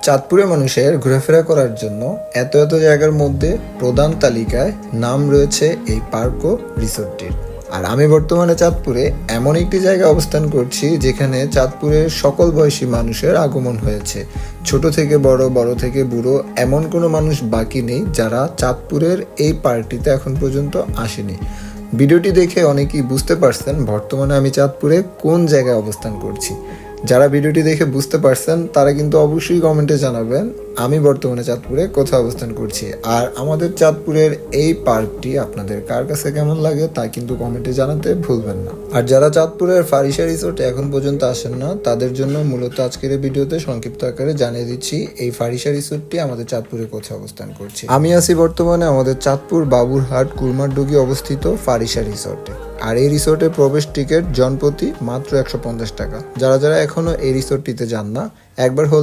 চাঁদপুরে মানুষের ঘোরাফেরা করার জন্য এত এত জায়গার মধ্যে প্রধান তালিকায় নাম রয়েছে এই পার্ক ও রিসোর্টটির। আর আমি বর্তমানে চাঁদপুরে এমন একটি জায়গায় অবস্থান করছি যেখানে চাঁদপুরের সকল বয়সী মানুষের আগমন হয়েছে। ছোট থেকে বড়, বড় থেকে বুড়ো, এমন কোনো মানুষ বাকি নেই যারা চাঁদপুরের এই পার্কটিতে এখন পর্যন্ত আসেনি। ভিডিওটি দেখে অনেকেই বুঝতে পারছেন বর্তমানে আমি চাঁদপুরে কোন জায়গায় অবস্থান করছি। যারা ভিডিওটি দেখে বুঝতে পারছেন তারা কিন্তু অবশ্যই কমেন্টে জানাবেন আমি বর্তমানে চাঁদপুরে কোথায় অবস্থান করছি। আর আমাদের চাঁদপুরের এই পার্কটি আপনাদের কার কাছে কেমন লাগে তা কিন্তু কমেন্টে জানাতে ভুলবেন না। আর যারা চাঁদপুরের ফারিসা রিসোর্টে এখন পর্যন্ত আসেন না তাদের জন্য মূলত আজকের এই ভিডিওতে সংক্ষিপ্ত আকারে জানিয়ে দিচ্ছি এই ফারিসা রিসোর্টটি আমাদের চাঁদপুরে কোথায় অবস্থান করছে। আমি আছি বর্তমানে আমাদের চাঁদপুর বাবুরহাট কুরমারডুগি অবস্থিত ফারিসা রিসোর্টে। আর এই রিসোর্টের প্রবেশ টিকিট জনপ্রতি মাত্র 150 টাকা। যারা যারা এখনো এই রিসোর্টটিতে যান না, একবার হলে